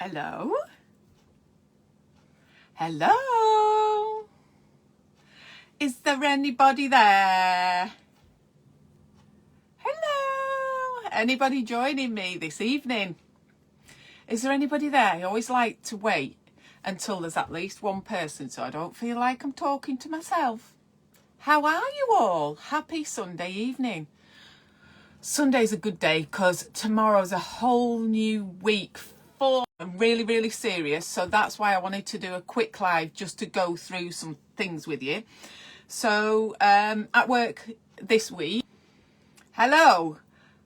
Hello? Hello? Is there anybody there? Hello? Anybody joining me this evening? Is there anybody there? I always like to wait until there's at least one person so I don't feel like I'm talking to myself. How are you all? Happy Sunday evening. Sunday's a good day because tomorrow's a whole new week full and really serious. So that's why I wanted to do a quick live just to go through some things with you. So at work this week, hello,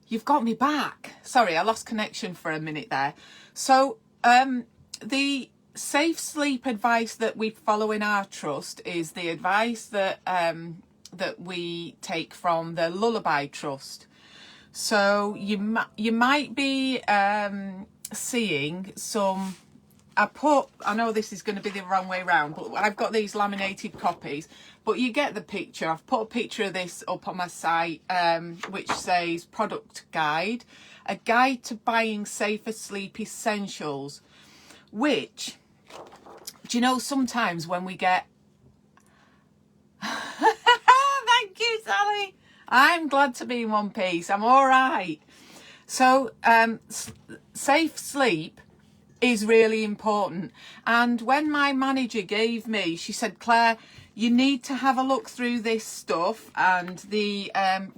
you've got me back. Sorry, I lost connection for a minute there. So the safe sleep advice that we follow in our trust is the advice that that we take from the Lullaby Trust. So you might be seeing some. I know this is going to be the wrong way around, but I've got these laminated copies, but you get the picture. I've put a picture of this up on my site, which says product guide, a guide to buying safer sleep essentials, which, do you know, sometimes when we get, thank you, Sally. I'm glad to be in one piece. I'm all right. So safe sleep is really important. And when my manager gave me, she said, Claire, you need to have a look through this stuff and the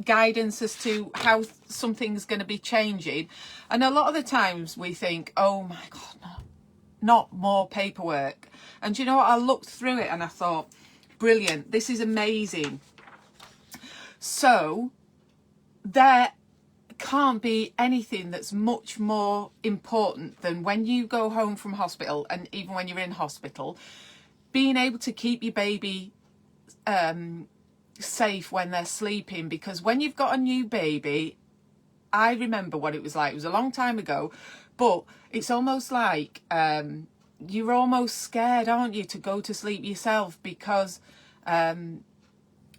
guidance as to how something's going to be changing. And a lot of the times we think, oh my God, no, not more paperwork. And you know what? I looked through it and I thought, brilliant, this is amazing. So there can't be anything that's much more important than when you go home from hospital, and even when you're in hospital, being able to keep your baby safe when they're sleeping. Because when you've got a new baby, I remember what it was like. It was a long time ago, but it's almost like you're almost scared, aren't you, to go to sleep yourself, because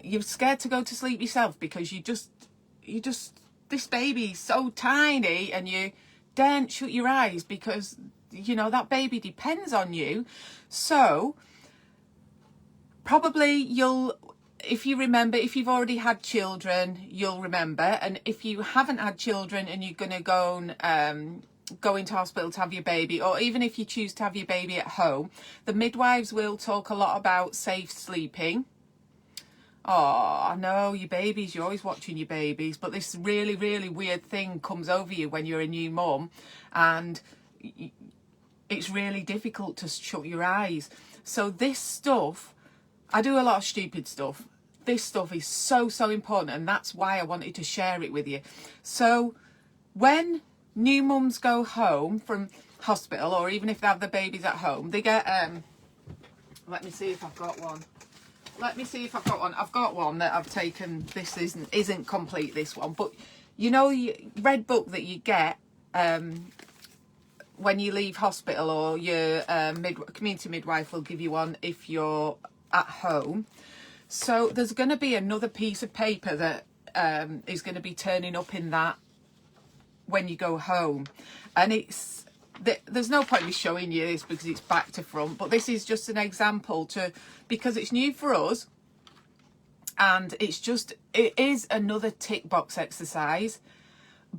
you're scared to go to sleep yourself because you just this baby's so tiny and you daren't shut your eyes because, you know, that baby depends on you. So probably if you remember, if you've already had children, you'll remember. And if you haven't had children and you're going to go and go into hospital to have your baby, or even if you choose to have your baby at home, the midwives will talk a lot about safe sleeping. Oh, I know, your babies, you're always watching your babies, but this really weird thing comes over you when you're a new mum, and it's really difficult to shut your eyes. So this stuff, I do a lot of stupid stuff. This stuff is so important, and that's why I wanted to share it with you. So when new mums go home from hospital, or even if they have the babies at home, they get, let me see if I've got one. I've got one that I've taken. This isn't complete, this one, but you know, the red book that you get when you leave hospital, or your community midwife will give you one if you're at home. So there's going to be another piece of paper that is going to be turning up in that when you go home, and there's no point in me showing you this because it's back to front, but this is just an example because it's new for us, and it is another tick box exercise,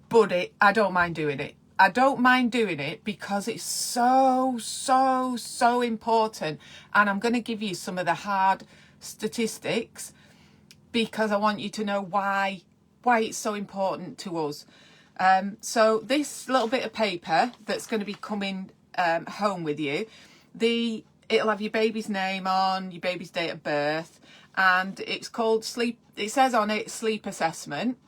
but I don't mind doing it. I don't mind doing it because it's so important, and I'm going to give you some of the hard statistics because I want you to know why it's so important to us. So this little bit of paper that's going to be coming home with you, it'll have your baby's name on, your baby's date of birth, and it's called sleep. It says on it sleep assessment,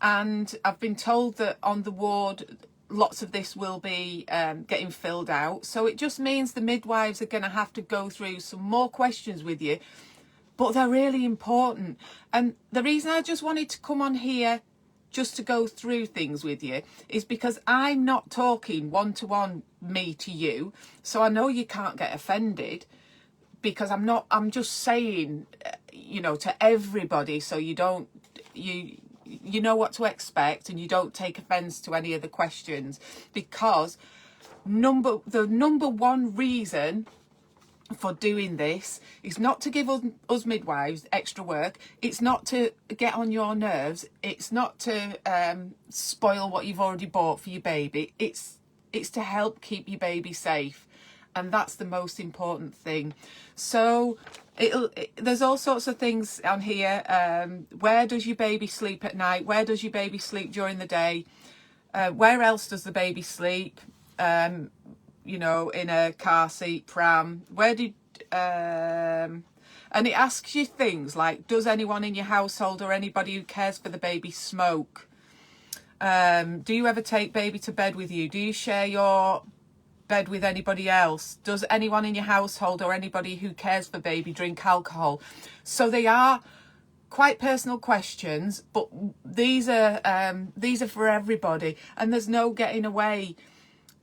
and I've been told that on the ward lots of this will be getting filled out. So it just means the midwives are going to have to go through some more questions with you, but they're really important. And the reason I just wanted to come on here just to go through things with you is because I'm not talking one-to-one, me to you, so I know you can't get offended, because I'm just saying, you know, to everybody, so you know what to expect and you don't take offense to any of the questions, because the number one reason for doing this is not to give us midwives extra work. It's not to get on your nerves. It's not to spoil what you've already bought for your baby. It's to help keep your baby safe, and that's the most important thing. So there's all sorts of things on here. Where does your baby sleep at night? Where does your baby sleep during the day? Where else does the baby sleep? You know, in a car seat, pram, and it asks you things like, does anyone in your household or anybody who cares for the baby smoke? Do you ever take baby to bed with you? Do you share your bed with anybody else? Does anyone in your household or anybody who cares for baby drink alcohol? So they are quite personal questions, but these are for everybody, and there's no getting away.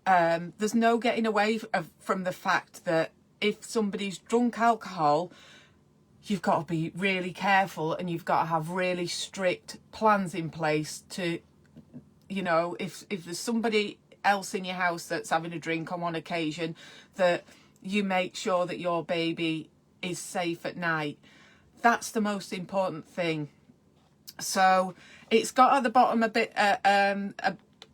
There's no getting away from the fact that if somebody's drunk alcohol, you've got to be really careful, and you've got to have really strict plans in place to, you know, if there's somebody else in your house that's having a drink on one occasion, that you make sure that your baby is safe at night. That's the most important thing. So it's got at the bottom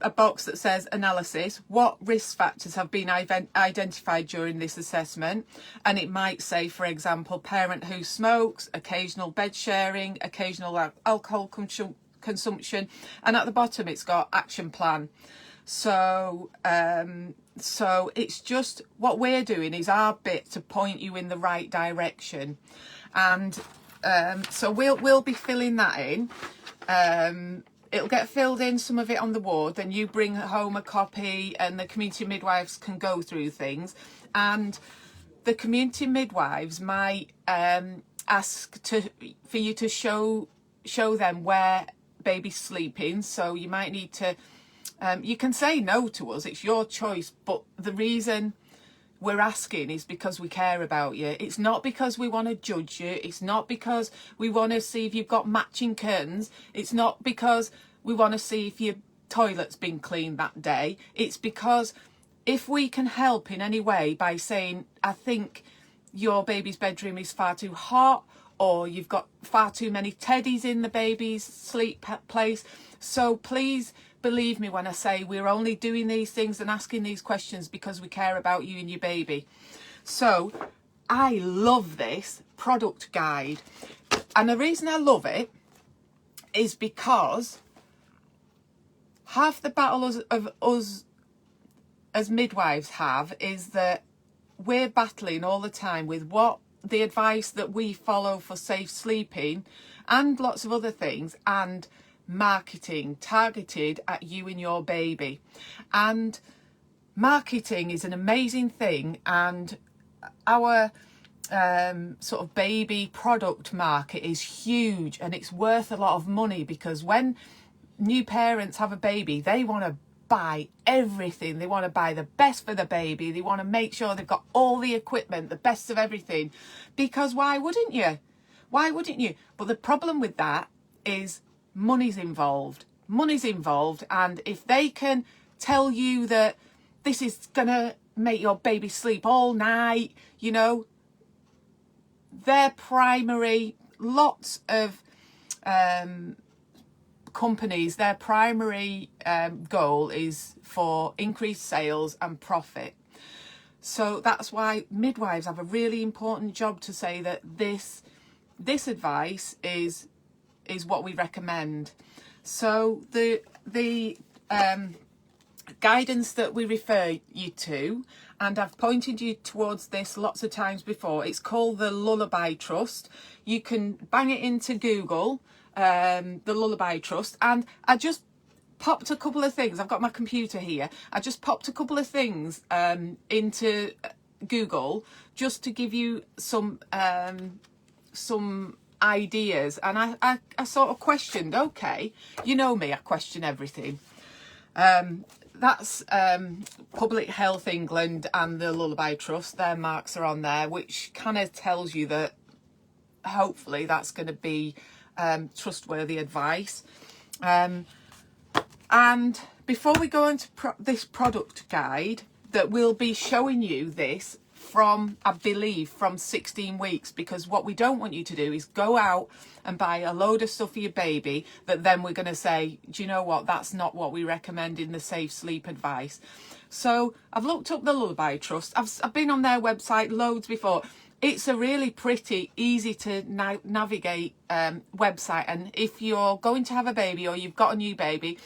a box that says analysis. What risk factors have been identified during this assessment? And it might say, for example, parent who smokes, occasional bed sharing, occasional alcohol consumption, and at the bottom it's got action plan. So it's just, what we're doing is our bit to point you in the right direction, and so we'll be filling that in. It'll get filled in, some of it on the ward, then you bring home a copy and the community midwives can go through things. And the community midwives might ask for you to show them where baby's sleeping. So you might need to, you can say no to us, it's your choice, but the reason we're asking is because we care about you. It's not because we want to judge you. It's not because we want to see if you've got matching curtains. It's not because we want to see if your toilet's been cleaned that day. It's because if we can help in any way by saying, I think your baby's bedroom is far too hot, or you've got far too many teddies in the baby's sleep place. So please believe me when I say we're only doing these things and asking these questions because we care about you and your baby. So I love this product guide. And the reason I love it is because half the battle of us as midwives have is that we're battling all the time with what the advice that we follow for safe sleeping and lots of other things, and marketing targeted at you and your baby. And marketing is an amazing thing, and our sort of baby product market is huge, and it's worth a lot of money, because when new parents have a baby, they want to buy everything. They want to buy the best for the baby. They want to make sure they've got all the equipment, the best of everything, because why wouldn't you? Why wouldn't you? But the problem with that is money's involved. And if they can tell you that this is gonna make your baby sleep all night, you know, lots of companies, their primary goal is for increased sales and profit. So that's why midwives have a really important job to say that this advice is what we recommend. So the guidance that we refer you to, and I've pointed you towards this lots of times before, it's called the Lullaby Trust. You can bang it into Google, the Lullaby Trust, and I just popped a couple of things. I've got my computer here. I just popped a couple of things into Google just to give you some ideas, and I sort of questioned, okay, you know me, I question everything. That's Public Health England and the Lullaby Trust, their marks are on there, which kind of tells you that hopefully that's going to be trustworthy advice. And before we go into this product guide, that we'll be showing you this from, I believe, from 16 weeks, because what we don't want you to do is go out and buy a load of stuff for your baby that then we're going to say, do you know what, that's not what we recommend in the safe sleep advice. So I've looked up the Lullaby Trust. I've been on their website loads before. It's a really pretty, easy to navigate website, and if you're going to have a baby or you've got a new baby,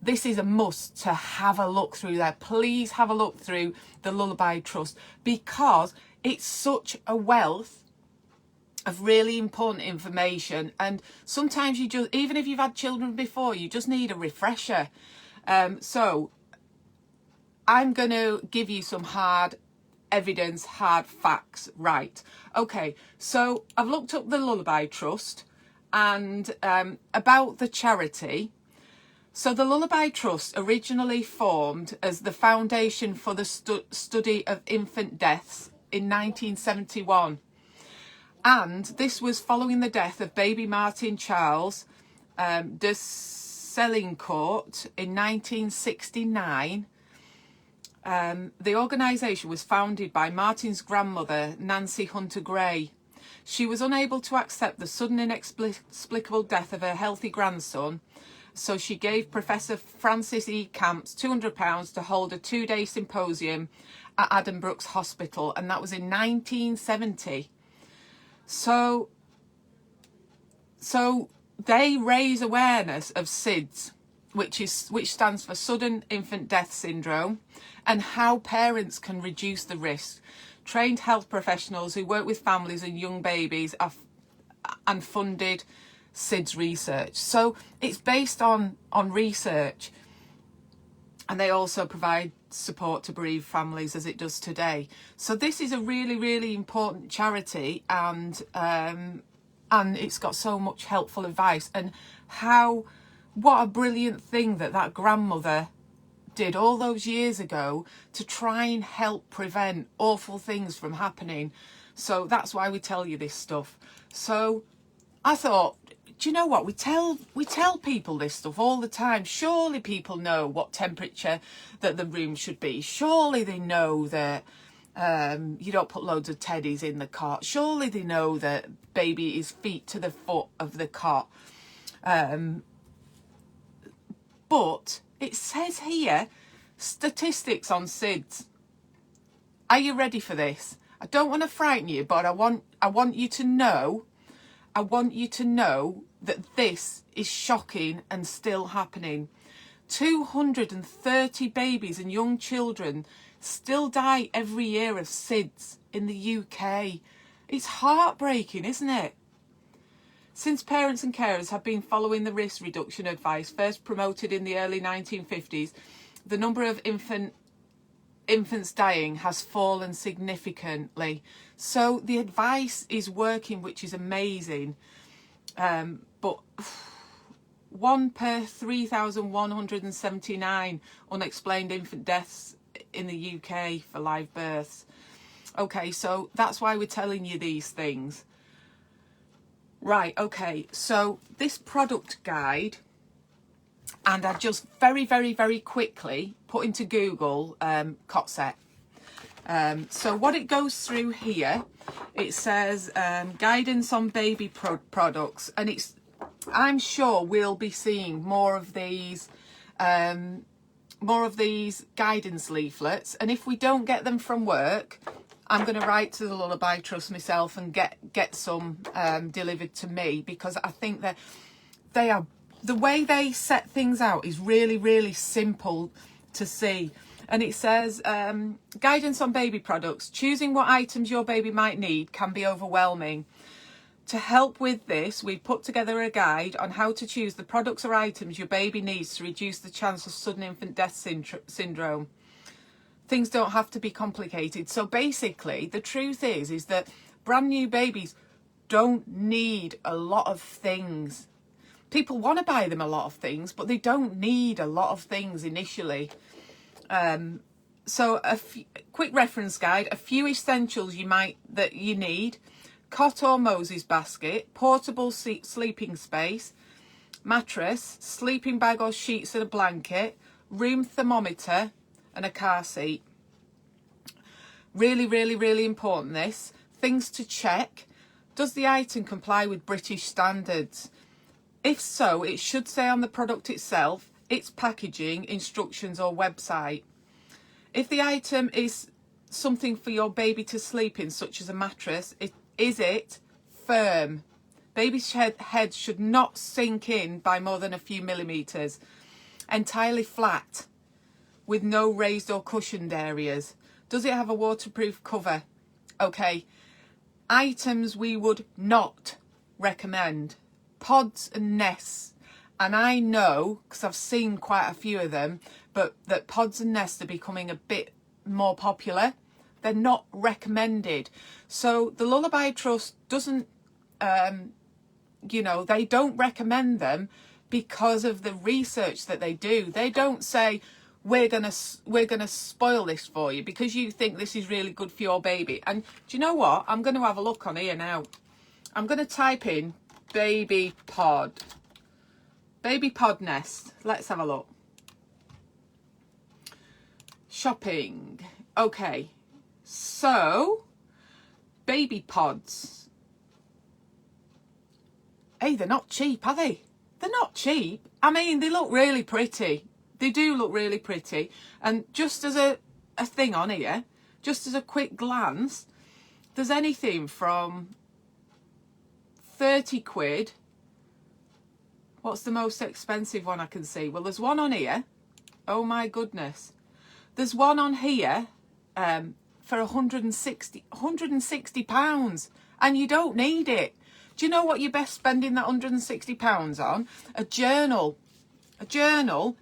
this is a must to have a look through there. Please have a look through the Lullaby Trust, because it's such a wealth of really important information. And sometimes you just, even if you've had children before, you just need a refresher. So I'm going to give you some hard evidence, hard facts. Right. Okay. So I've looked up the Lullaby Trust and about the charity. So the Lullaby Trust originally formed as the foundation for the study of infant deaths in 1971. And this was following the death of baby Martin Charles de Selincourt in 1969. The organisation was founded by Martin's grandmother, Nancy Hunter Gray. She was unable to accept the sudden inexplicable death of her healthy grandson, so she gave Professor Francis E. Camps £200 to hold a 2-day symposium at Addenbrooke's Hospital, and that was in 1970. So they raise awareness of SIDS, which stands for Sudden Infant Death Syndrome, and how parents can reduce the risk. Trained health professionals who work with families and young babies and funded SIDS research. So it's based on research, and they also provide support to bereaved families as it does today. So this is a really, really important charity, and it's got so much helpful advice. And what a brilliant thing that grandmother did all those years ago to try and help prevent awful things from happening. So that's why we tell you this stuff. So I thought, do you know what, we tell people this stuff all the time. Surely people know what temperature that the room should be. Surely they know that you don't put loads of teddies in the cot. Surely they know that baby is feet to the foot of the cot. But it says here, statistics on SIDS. Are you ready for this? I don't want to frighten you, but I want you to know. I want you to know that this is shocking and still happening. 230 babies and young children still die every year of SIDS in the UK. It's heartbreaking, isn't it? Since parents and carers have been following the risk reduction advice first promoted in the early 1950s, the number of infants dying has fallen significantly. So the advice is working, which is amazing. But 1 per 3,179 unexplained infant deaths in the UK for live births. Okay, so that's why we're telling you these things. Right, okay, so this product guide, and I just very, very, very quickly put into Google cot set. So what it goes through here, it says guidance on baby products, and I'm sure we'll be seeing more of these guidance leaflets, and if we don't get them from work, I'm going to write to the Lullaby Trust myself and get some delivered to me, because I think that the way they set things out is really, really simple to see. And it says, guidance on baby products. Choosing what items your baby might need can be overwhelming. To help with this, we've put together a guide on how to choose the products or items your baby needs to reduce the chance of sudden infant death syndrome. Things don't have to be complicated. So basically, the truth is that brand new babies don't need a lot of things. People want to buy them a lot of things, but they don't need a lot of things initially. So quick reference guide, a few essentials that you need: cot or Moses basket, portable sleeping space, mattress, sleeping bag or sheets and a blanket, room thermometer, and a car seat. Really, really, really important this. Things to check. Does the item comply with British standards? If so, it should say on the product itself, its packaging, instructions or website. If the item is something for your baby to sleep in, such as a mattress, is it firm? Baby's head should not sink in by more than a few millimetres. Entirely flat, with no raised or cushioned areas. Does it have a waterproof cover? Okay. Items we would not recommend. Pods and nests. And I know, because I've seen quite a few of them, but that pods and nests are becoming a bit more popular. They're not recommended. So the Lullaby Trust doesn't, they don't recommend them because of the research that they do. They don't say, we're gonna spoil this for you because you think this is really good for your baby. And do you know what? I'm going to have a look on here now. I'm going to type in baby pod nest. Let's have a look. Shopping. Okay, so baby pods. Hey, they're not cheap, are they? They're not cheap. I mean, they look really pretty. They do look really pretty. And just as a thing on here, just as a quick glance, there's anything from 30 quid. What's the most expensive one I can see? Well, there's one on here. Oh my goodness. There's one on here for 160 pounds, and you don't need it. Do you know what you're best spending that £160 on? A journal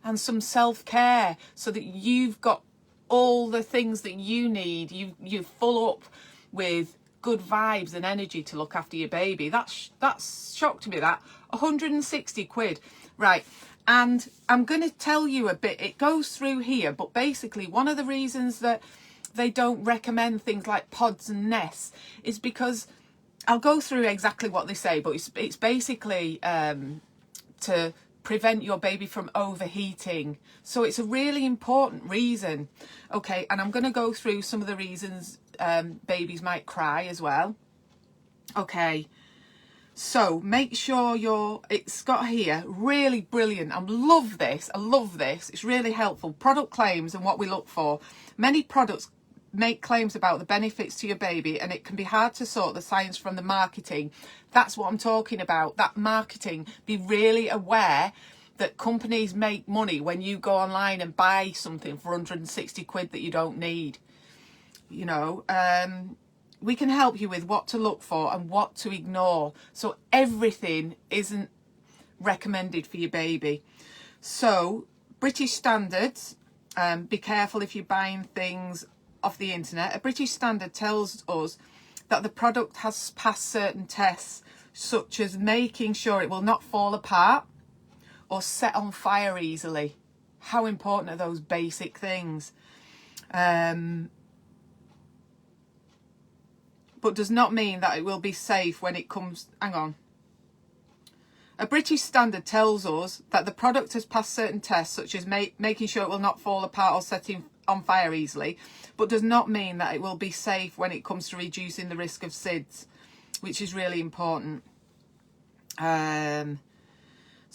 and some self-care, so that you've got all the things that you need. You're full up with good vibes and energy to look after your baby. That's shocked me, that 160 quid. Right, and I'm going to tell you a bit. It goes through here, but basically one of the reasons that they don't recommend things like pods and nests is because, I'll go through exactly what they say, but it's basically to prevent your baby from overheating. So it's a really important reason. Okay, and I'm going to go through some of the reasons babies might cry as well. Okay, so make sure it's got here, really brilliant. I love this. It's really helpful. Product claims and what we look for. Many products make claims about the benefits to your baby, and it can be hard to sort the science from the marketing. That's what I'm talking about, that marketing. Be really aware that companies make money when you go online and buy something for 160 quid that you don't need. We can help you with what to look for and what to ignore. So everything isn't recommended for your baby. So British standards, be careful if you're buying things off the internet. A British standard tells us that the product has passed certain tests, such as making sure it will not fall apart or set on fire easily. How important are those basic things? But does not mean that it will be safe when it comes... Hang on. A British standard tells us that the product has passed certain tests, such as making sure it will not fall apart or setting on fire easily, but does not mean that it will be safe when it comes to reducing the risk of SIDS, which is really important. So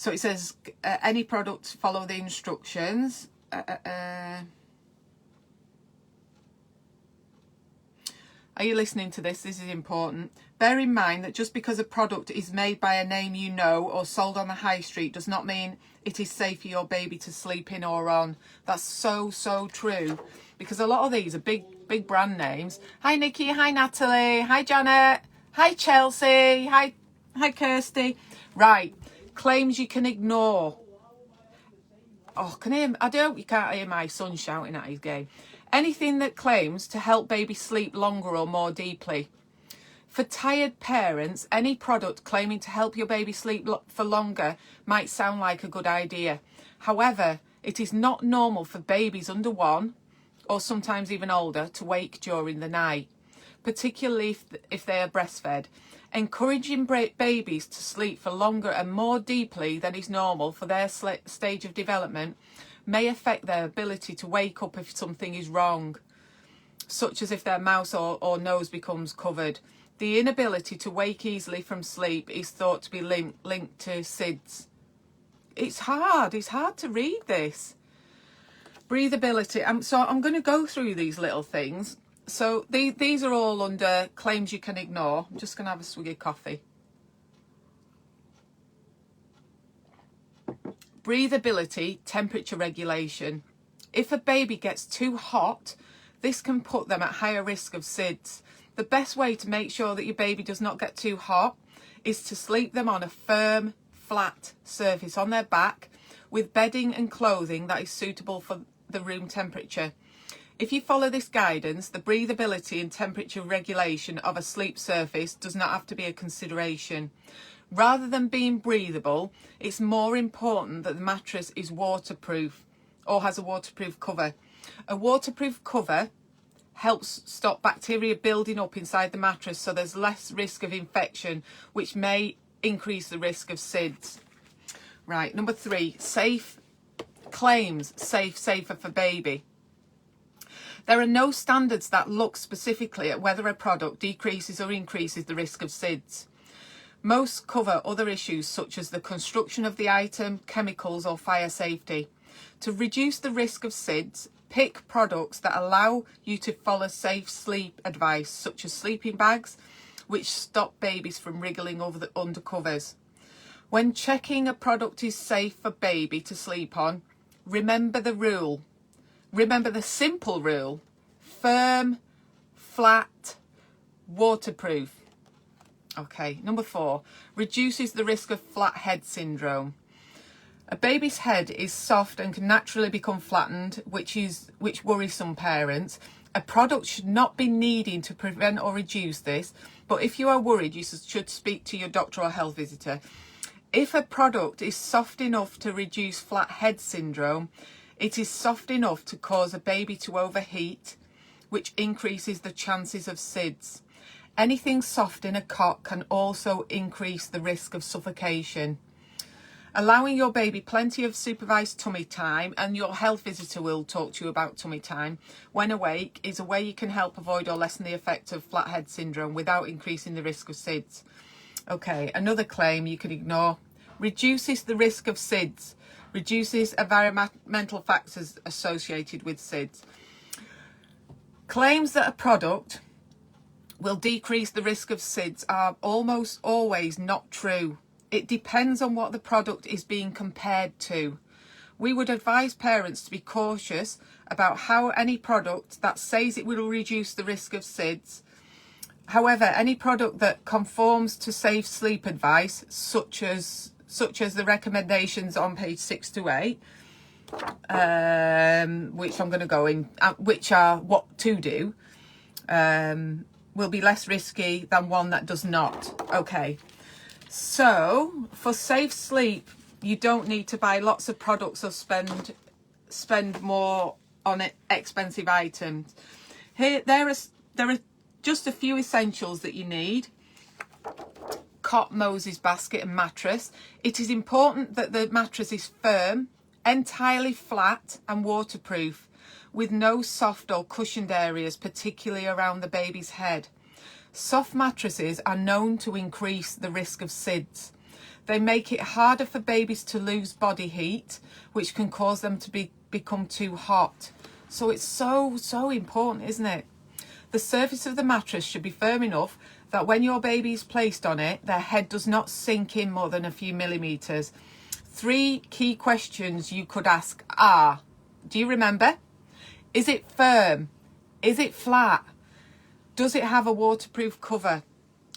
it says any product, follow the instructions. Are you listening to this? This is important. Bear in mind that just because a product is made by a name you know or sold on the high street does not mean it is safe for your baby to sleep in or on. That's so, so true. Because a lot of these are big brand names. Hi, Nikki. Hi, Natalie. Hi, Janet. Hi, Chelsea. Hi, Kirsty. Right. Claims you can ignore. Oh, I hope you can't hear my son shouting at his game. Anything that claims to help baby sleep longer or more deeply. For tired parents, any product claiming to help your baby sleep for longer might sound like a good idea. However, it is not normal for babies under 1, or sometimes even older, to wake during the night, particularly if they are breastfed. Encouraging babies to sleep for longer and more deeply than is normal for their stage of development may affect their ability to wake up if something is wrong. such as if their mouth or nose becomes covered. The inability to wake easily from sleep is thought to be linked to SIDS. It's hard to read this. Breathability. So I'm going to go through these little things. So these are all under claims you can ignore. I'm just going to have a swig of coffee. Breathability, temperature regulation. If a baby gets too hot, this can put them at higher risk of SIDS. The best way to make sure that your baby does not get too hot is to sleep them on a firm, flat surface on their back with bedding and clothing that is suitable for the room temperature. If you follow this guidance, the breathability and temperature regulation of a sleep surface does not have to be a consideration. Rather than being breathable, it's more important that the mattress is waterproof or has a waterproof cover. A waterproof cover helps stop bacteria building up inside the mattress, so there's less risk of infection, which may increase the risk of SIDS. Right, number 3, safe claims, safer for baby. There are no standards that look specifically at whether a product decreases or increases the risk of SIDS. Most cover other issues such as the construction of the item, chemicals or fire safety. To reduce the risk of SIDS, pick products that allow you to follow safe sleep advice, such as sleeping bags, which stop babies from wriggling over the undercovers. When checking a product is safe for baby to sleep on, remember the rule. Remember the simple rule: firm, flat, waterproof. Okay, number 4, reduces the risk of flat head syndrome. A baby's head is soft and can naturally become flattened, which worries some parents. A product should not be needing to prevent or reduce this, but if you are worried, you should speak to your doctor or health visitor. If a product is soft enough to reduce flat head syndrome, it is soft enough to cause a baby to overheat, which increases the chances of SIDS. Anything soft in a cot can also increase the risk of suffocation. Allowing your baby plenty of supervised tummy time, and your health visitor will talk to you about tummy time when awake, is a way you can help avoid or lessen the effect of flathead syndrome without increasing the risk of SIDS. Okay, another claim you can ignore: reduces the risk of SIDS, reduces environmental factors associated with SIDS. Claims that a product will decrease the risk of SIDS are almost always not true. It depends on what the product is being compared to. We would advise parents to be cautious about how any product that says it will reduce the risk of SIDS. However, any product that conforms to safe sleep advice, such as the recommendations on page 6 to 8, which I'm going to go in, which are what to do, will be less risky than one that does not. Okay. So, for safe sleep, you don't need to buy lots of products or spend more on expensive items. Here, there are just a few essentials that you need: cot, Moses basket, and mattress. It is important that the mattress is firm, entirely flat, and waterproof, with no soft or cushioned areas, particularly around the baby's head. Soft mattresses are known to increase the risk of SIDS. They make it harder for babies to lose body heat, which can cause them to become too hot. So it's so important, isn't it? The surface of the mattress should be firm enough that when your baby is placed on it, their head does not sink in more than a few millimeters. 3 key questions you could ask are: do you remember? Is it firm? Is it flat? Does it have a waterproof cover?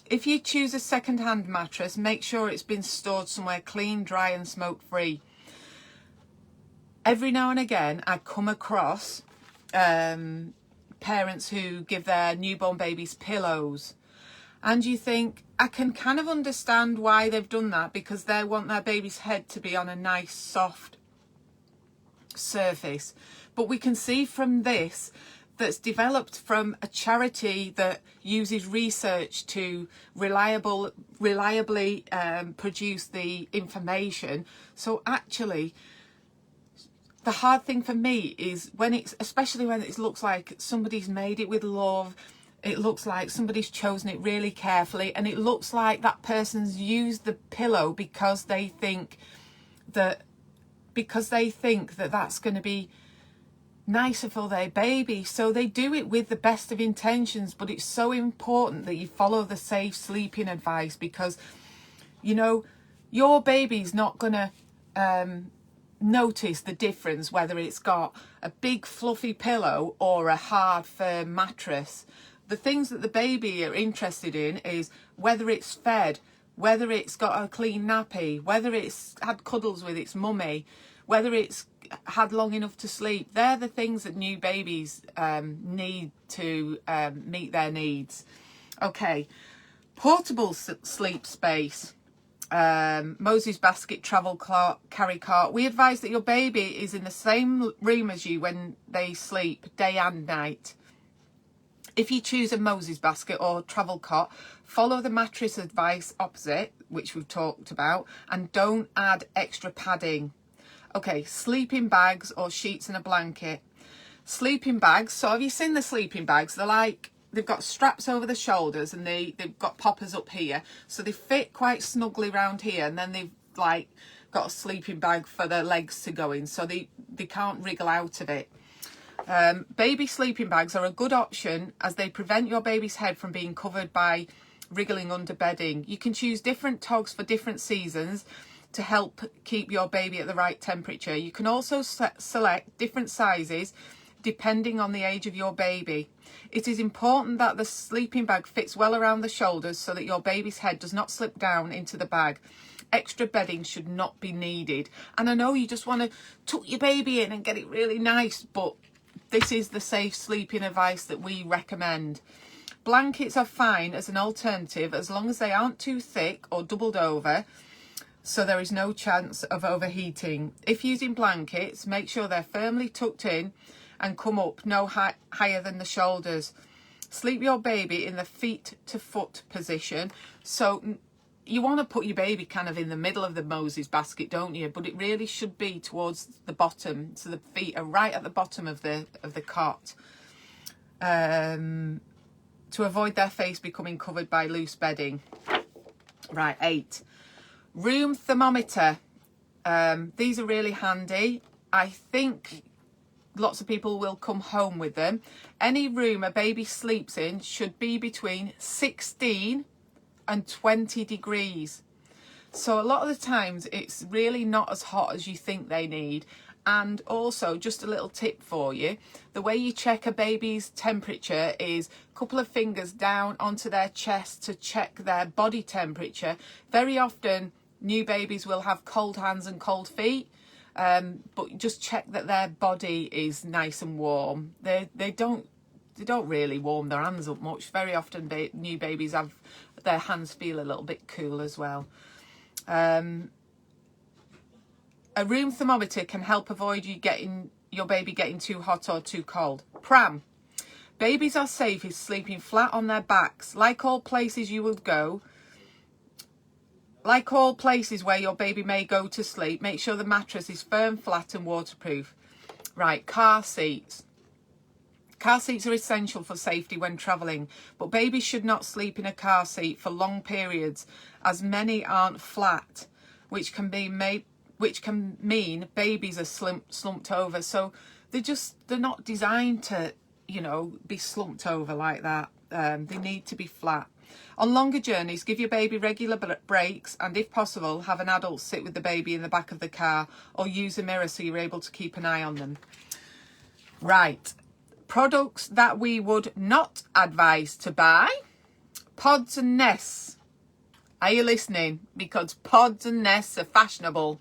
If you choose a second-hand mattress, make sure it's been stored somewhere clean, dry and smoke-free. Every now and again, I come across parents who give their newborn babies pillows. And you think, I can kind of understand why they've done that, because they want their baby's head to be on a nice, soft surface. But we can see from this that's developed from a charity that uses research to reliably produce the information. So actually, the hard thing for me is when it's, especially when it looks like somebody's made it with love, it looks like somebody's chosen it really carefully, and it looks like that person's used the pillow because they think that that's going to be nicer for their baby. So they do it with the best of intentions, but it's so important that you follow the safe sleeping advice, because, you know, your baby's not going to notice the difference whether it's got a big fluffy pillow or a hard firm mattress. The things that the baby are interested in is whether it's fed, whether it's got a clean nappy, whether it's had cuddles with its mummy, whether it's had long enough to sleep. They're the things that new babies need to meet their needs. Okay, portable sleep space. Moses basket, travel carry cart. We advise that your baby is in the same room as you when they sleep, day and night. If you choose a Moses basket or travel cot, follow the mattress advice opposite, which we've talked about, and don't add extra padding. Okay, sleeping bags or sheets and a blanket. Sleeping bags. So have you seen the sleeping bags? They've got straps over the shoulders, and they've got poppers up here, so they fit quite snugly around here, and then they've like got a sleeping bag for their legs to go in, so they can't wriggle out of it. Baby sleeping bags are a good option as they prevent your baby's head from being covered by wriggling under bedding. You can choose different togs for different seasons to help keep your baby at the right temperature. You can also select different sizes depending on the age of your baby. It is important that the sleeping bag fits well around the shoulders so that your baby's head does not slip down into the bag. Extra bedding should not be needed. And I know you just want to tuck your baby in and get it really nice, but this is the safe sleeping advice that we recommend. Blankets are fine as an alternative as long as they aren't too thick or doubled over, so there is no chance of overheating. If using blankets, make sure they're firmly tucked in and come up no higher than the shoulders. Sleep your baby in the feet to foot position. So you want to put your baby kind of in the middle of the Moses basket, don't you? But it really should be towards the bottom, so the feet are right at the bottom of the cot, to avoid their face becoming covered by loose bedding. Right, 8. Room thermometer. These are really handy. I think lots of people will come home with them. Any room a baby sleeps in should be between 16 and 20 degrees. So a lot of the times it's really not as hot as you think they need. And also, just a little tip for you, the way you check a baby's temperature is a couple of fingers down onto their chest to check their body temperature. Very often new babies will have cold hands and cold feet, but just check that their body is nice and warm. They don't really warm their hands up much. Very often new babies have their hands feel a little bit cool as well. A room thermometer can help avoid your baby getting too hot or too cold. Pram. Babies are safest sleeping flat on their backs. Like all places where your baby may go to sleep, make sure the mattress is firm, flat and waterproof. Right, car seats. Car seats are essential for safety when travelling, but babies should not sleep in a car seat for long periods, as many aren't flat, which can mean babies are slumped over. So they're not designed to, be slumped over like that. They need to be flat. On longer journeys, give your baby regular breaks, and if possible, have an adult sit with the baby in the back of the car, or use a mirror so you're able to keep an eye on them. Right. Products that we would not advise to buy. Pods and nests. Are you listening? Because pods and nests are fashionable.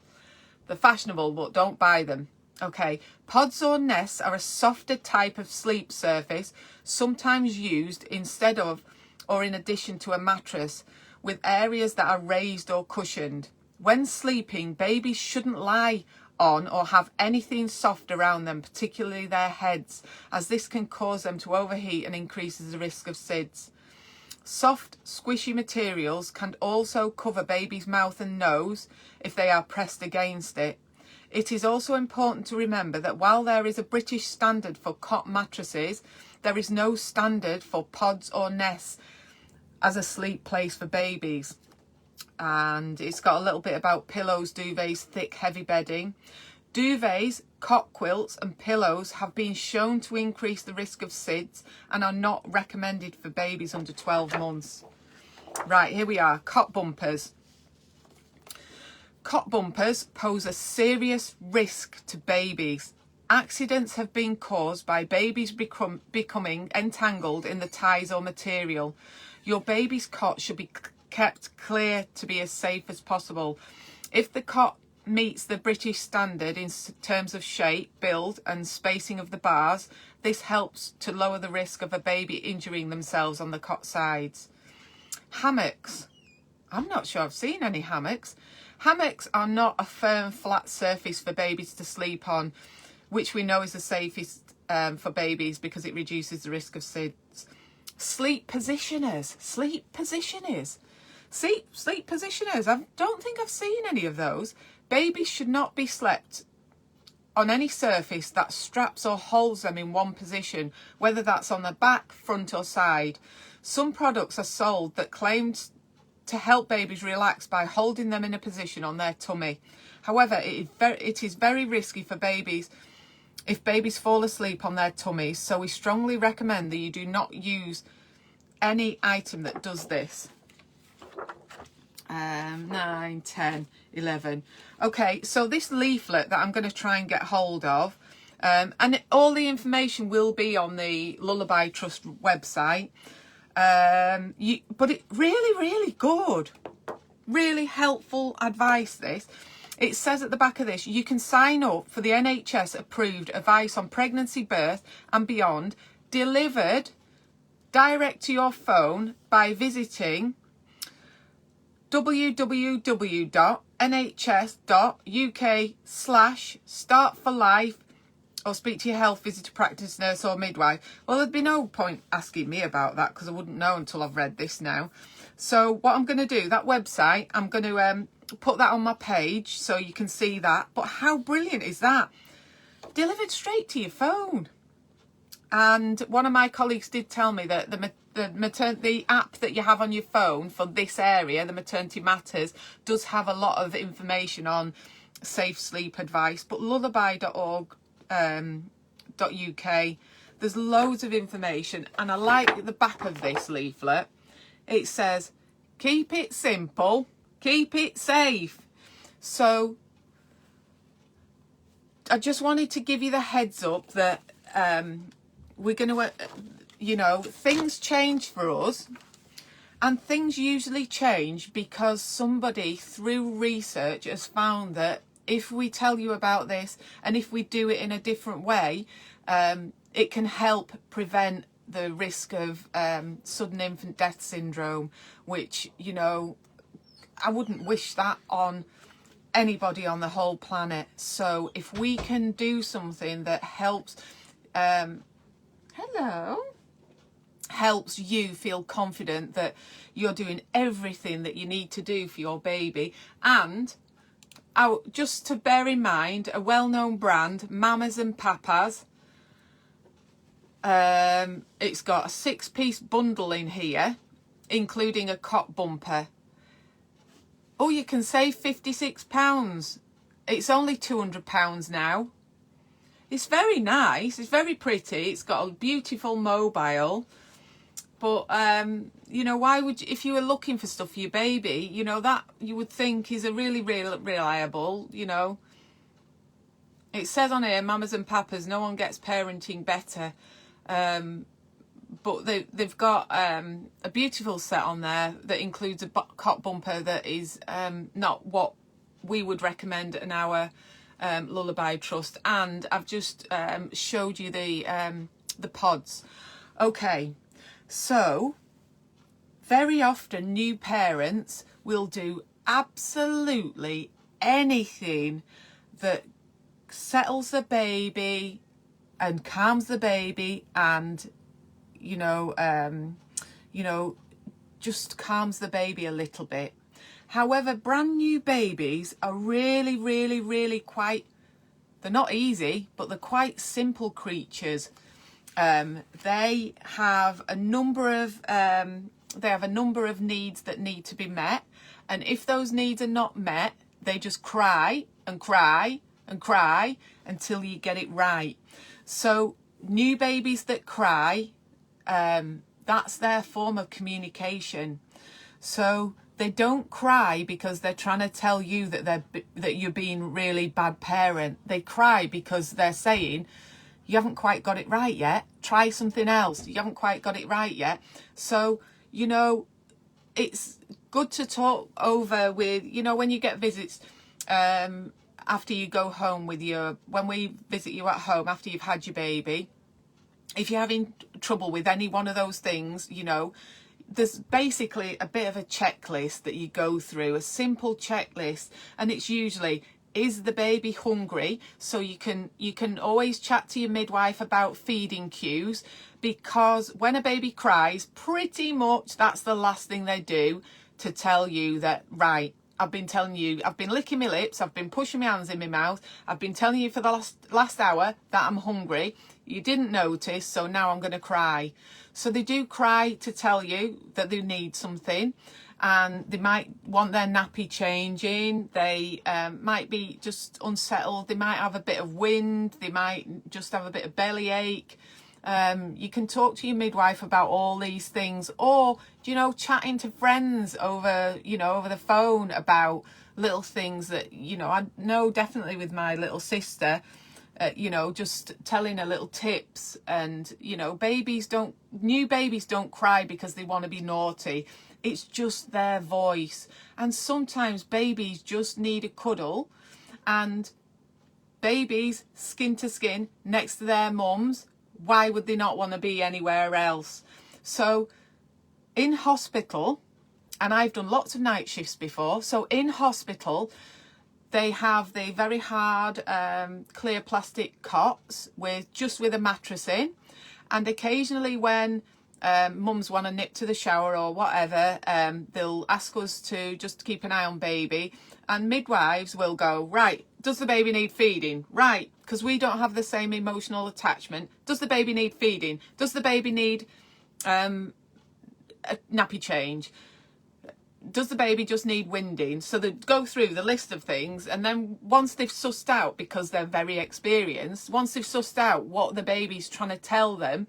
They're fashionable, but don't buy them. Okay. Pods or nests are a softer type of sleep surface, sometimes used instead of or in addition to a mattress, with areas that are raised or cushioned. When sleeping, babies shouldn't lie on or have anything soft around them, particularly their heads, as this can cause them to overheat and increases the risk of SIDS. Soft, squishy materials can also cover baby's mouth and nose if they are pressed against it. It is also important to remember that while there is a British standard for cot mattresses, there is no standard for pods or nests as a sleep place for babies. And it's got a little bit about pillows, duvets, thick, heavy bedding. Duvets, cot quilts and pillows have been shown to increase the risk of SIDS and are not recommended for babies under 12 months. Right, here we are, cot bumpers. Cot bumpers pose a serious risk to babies. Accidents have been caused by babies becoming entangled in the ties or material. Your baby's cot should be kept clear to be as safe as possible. If the cot meets the British standard in terms of shape, build and spacing of the bars, this helps to lower the risk of a baby injuring themselves on the cot sides. Hammocks. I'm not sure I've seen any hammocks. Hammocks are not a firm, flat surface for babies to sleep on, which we know is the safest for babies because it reduces the risk of SIDS. Sleep positioners. Sleep positioners. Sleep positioners. I don't think I've seen any of those. Babies should not be slept on any surface that straps or holds them in one position, whether that's on the back, front or side. Some products are sold that claim to help babies relax by holding them in a position on their tummy. However, it is very risky for babies if babies fall asleep on their tummies, so we strongly recommend that you do not use any item that does this. 9, 10, 11. Okay, so this leaflet that I'm going to try and get hold of, and all the information will be on the Lullaby Trust website. But it really good, really helpful advice. This, it says at the back of this, you can sign up for the NHS approved advice on pregnancy, birth and beyond, delivered direct to your phone by visiting www.nhs.uk/startforlife or speak to your health visitor, practice nurse or midwife. Well, there'd be no point asking me about that because I wouldn't know until I've read this now. So what I'm going to do, that website, I'm going to put that on my page so you can see that. But how brilliant is that? Delivered straight to your phone. And one of my colleagues did tell me that the app that you have on your phone for this area, the Maternity Matters, does have a lot of information on safe sleep advice. But lullaby.org.uk, there's loads of information, and I like the back of this leaflet. It says, keep it simple, keep it safe. So I just wanted to give you the heads up that we're going to, things change for us, and things usually change because somebody through research has found that if we tell you about this and if we do it in a different way, it can help prevent the risk of sudden infant death syndrome, which, I wouldn't wish that on anybody on the whole planet. So if we can do something that helps, helps you feel confident that you're doing everything that you need to do for your baby. And just to bear in mind, a well-known brand, Mamas and Papas, it's got a 6-piece bundle in here, including a cot bumper. Oh, you can save £56. It's only £200 now. It's very nice. It's very pretty. It's got a beautiful mobile. But, why would you, if you were looking for stuff for your baby, that you would think is a really, really reliable, It says on here, Mamas and Papas, no one gets parenting better. But they've got a beautiful set on there that includes a cot bumper that is not what we would recommend in our Lullaby Trust. And I've just showed you the pods. Okay, so very often new parents will do absolutely anything that settles the baby and calms the baby and just calms the baby a little bit. However, brand new babies are really, really, really quite They're not easy, but they're quite simple creatures. They have a number of needs that need to be met, and if those needs are not met, they just cry and cry and cry until you get it right. So new babies that cry, that's their form of communication. So they don't cry because they're trying to tell you that you're being really bad parent. They cry because they're saying, you haven't quite got it right yet. Try something else. You haven't quite got it right yet. So, you know, it's good to talk over with, you know, when you get visits, after you go home when we visit you at home after you've had your baby, if you're having trouble with any one of those things, you know, there's basically a bit of a checklist that you go through, a simple checklist, and it's usually, is the baby hungry? So you can always chat to your midwife about feeding cues, because when a baby cries, pretty much that's the last thing they do to tell you that, right, I've been telling you, I've been licking my lips, I've been pushing my hands in my mouth, I've been telling you for the last hour that I'm hungry. You didn't notice, so now I'm going to cry. So they do cry to tell you that they need something, and they might want their nappy changing. They might be just unsettled. They might have a bit of wind. They might just have a bit of bellyache. You can talk to your midwife about all these things, or, you know, chatting to friends over the phone about little things that, you know, I know definitely with my little sister, you know, just telling her little tips. And, you know, new babies don't cry because they want to be naughty. It's just their voice. And sometimes babies just need a cuddle, and babies skin to skin next to their mums, why would they not want to be anywhere else? So in hospital, and I've done lots of night shifts before, so in hospital they have the very hard clear plastic cots with a mattress in, and occasionally when mums want to nip to the shower or whatever, they'll ask us to just keep an eye on baby, and midwives will go, right, does the baby need feeding? Right, because we don't have the same emotional attachment. Does the baby need feeding? Does the baby need a nappy change? Does the baby just need winding? So they go through the list of things, and then once they've sussed out, because they're very experienced, once they've sussed out what the baby's trying to tell them,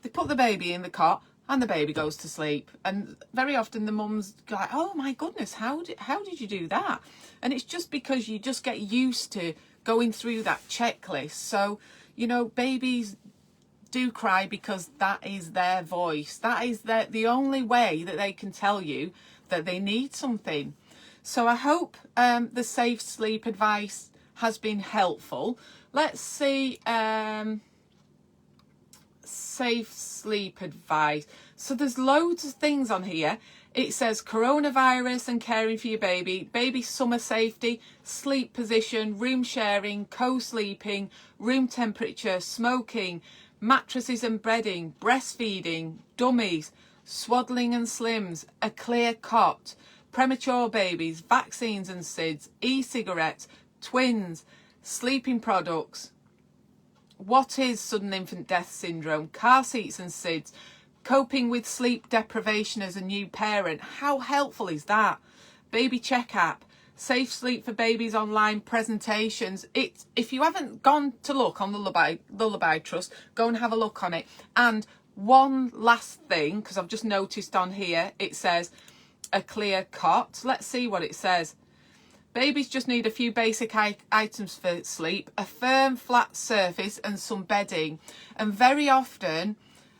they put the baby in the cot and the baby goes to sleep. And very often the mum's like, oh my goodness, how did you do that? And it's just because you just get used to going through that checklist. So, you know, babies do cry because that is their voice. That is the only way that they can tell you that they need something. So I hope the safe sleep advice has been helpful. Let's see, safe sleep advice. So there's loads of things on here. It says coronavirus and caring for your baby summer safety, sleep position, room sharing, co-sleeping, room temperature, smoking, mattresses and bedding, breastfeeding, dummies, swaddling and slims, a clear cot, premature babies, vaccines and SIDS, e-cigarettes, twins, sleeping products. What is sudden infant death syndrome? Car seats and SIDS. Coping with sleep deprivation as a new parent. How helpful is that? Baby check app. Safe sleep for babies online presentations. If you haven't gone to look on the Lullaby Trust, go and have a look on it. And one last thing, because I've just noticed on here, it says a clear cot. Let's see what it says. Babies just need a few basic items for sleep, a firm flat surface and some bedding. And very often,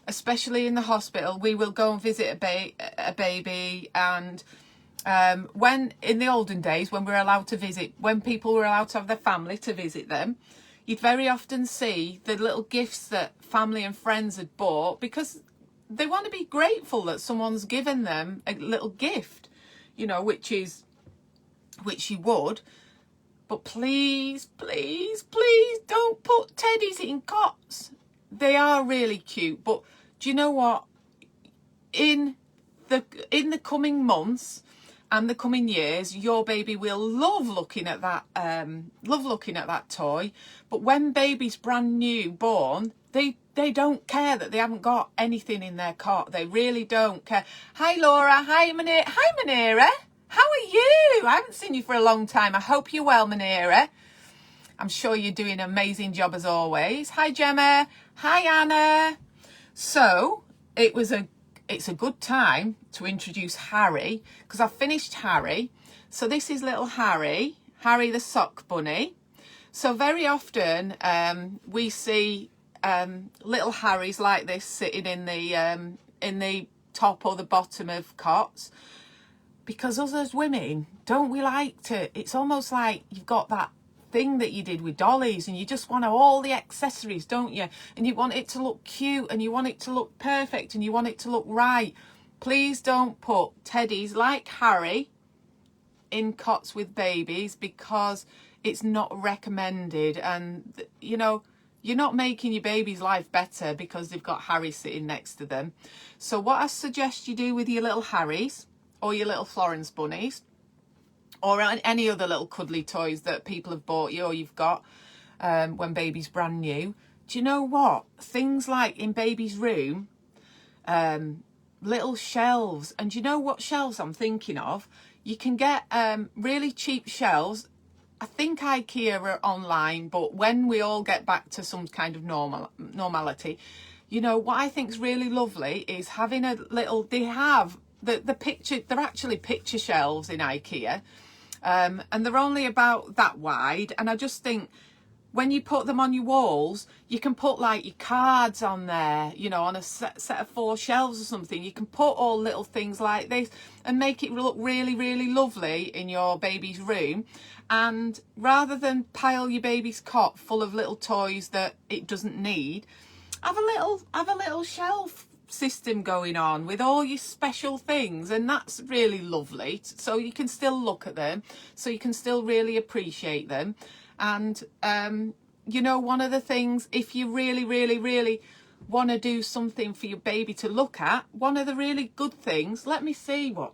especially in the hospital, we will go and visit a baby, and when in the olden days, when we were allowed to visit, when people were allowed to have their family to visit them, you'd very often see the little gifts that family and friends had bought, because they want to be grateful that someone's given them a little gift, you know, which you would. But please, please, please don't put teddies in cots. They are really cute, but do you know what? In the coming months, and the coming years, your baby will love looking at that toy. But when baby's brand new born, they don't care that they haven't got anything in their cot. They really don't care. Hi Laura, hi Manera. How are you? I haven't seen you for a long time. I hope you're well, Manera. I'm sure you're doing an amazing job as always. Hi Gemma, hi Anna. So it's a good time to introduce Harry, because I've finished Harry. So this is little Harry the sock bunny. So very often we see little Harrys like this sitting in the top or the bottom of cots, because us as women, don't we like to, it's almost like you've got that thing that you did with dollies and you just want all the accessories, don't you? And you want it to look cute and you want it to look perfect and you want it to look right. Please don't put teddies like Harry in cots with babies, because it's not recommended. And you know, you're not making your baby's life better because they've got Harry sitting next to them. So what I suggest you do with your little Harrys or your little Florence bunnies, or any other little cuddly toys that people have bought you or you've got when baby's brand new, do you know what? Things like in baby's room, little shelves. And do you know what shelves I'm thinking of? You can get really cheap shelves. I think IKEA are online, but when we all get back to some kind of normality, you know, what I think is really lovely is having a little, they have the picture, they're actually picture shelves in IKEA. And they're only about that wide. And I just think when you put them on your walls, you can put like your cards on there, you know, on a set of 4 shelves or something. You can put all little things like this and make it look really, really lovely in your baby's room. And rather than pile your baby's cot full of little toys that it doesn't need, have a little shelf system going on with all your special things, and that's really lovely. So you can still look at them, so you can still really appreciate them. And you know, one of the things, if you really, really, really want to do something for your baby to look at, one of the really good things, let me see what,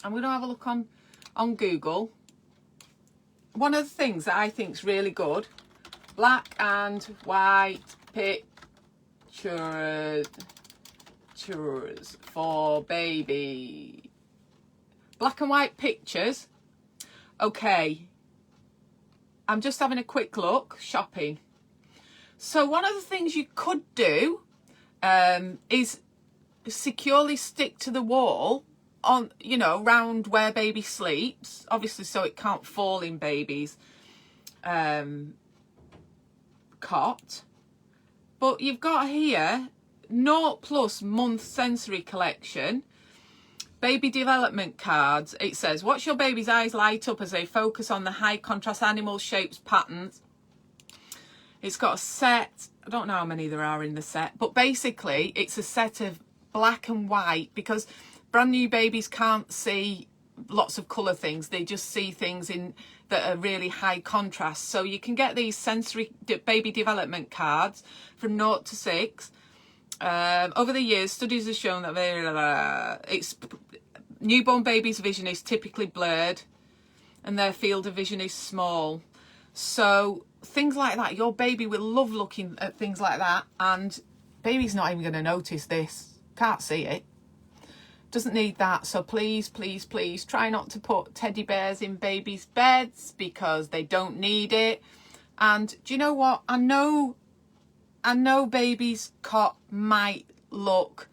I'm going to have a look on Google. One of the things that I think is really good, black and white pictures for baby. Black and white pictures. Okay, I'm just having a quick look, shopping. So one of the things you could do is securely stick to the wall on, you know, round where baby sleeps, obviously so it can't fall in baby's cot. But you've got here 0+ month sensory collection, baby development cards. It says, watch your baby's eyes light up as they focus on the high contrast animals, shapes, patterns. It's got a set, I don't know how many there are in the set, but basically it's a set of black and white, because brand new babies can't see lots of colour things. They just see things in that are really high contrast. So you can get these sensory baby development cards from 0 to 6. Over the years, studies have shown that newborn babies' vision is typically blurred and their field of vision is small. So things like that, your baby will love looking at things like that, and baby's not even going to notice this. Can't see it. Doesn't need that. So please, please, please try not to put teddy bears in babies' beds, because they don't need it. And do you know what? I know baby's cot might look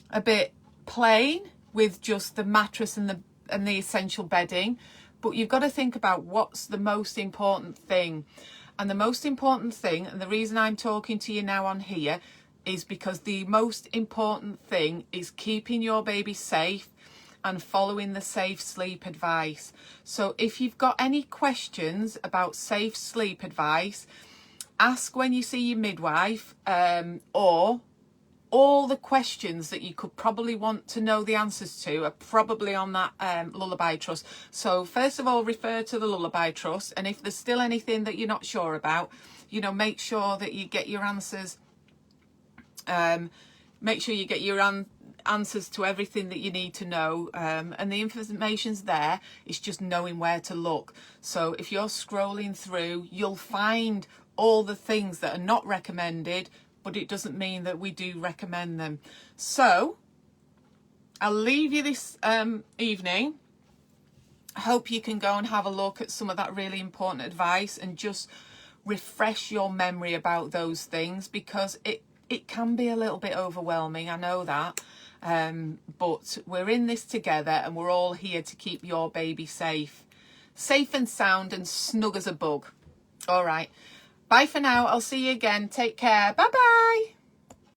a bit plain with just the mattress and the essential bedding, but you've got to think about what's the most important thing. And the most important thing, and the reason I'm talking to you now on here, is because the most important thing is keeping your baby safe and following the safe sleep advice. So if you've got any questions about safe sleep advice, ask when you see your midwife, or all the questions that you could probably want to know the answers to are probably on that Lullaby Trust. So first of all, refer to the Lullaby Trust, and if there's still anything that you're not sure about, you know, make sure that you get your answers. Make sure you get your answers to everything that you need to know, and the information's there. It's just knowing where to look. So if you're scrolling through, you'll find all the things that are not recommended, but it doesn't mean that we do recommend them. So I'll leave you this evening. I hope you can go and have a look at some of that really important advice and just refresh your memory about those things, because it can be a little bit overwhelming. I know that. But we're in this together, and we're all here to keep your baby safe and sound and snug as a bug. All right. Bye for now. I'll see you again. Take care. Bye-bye.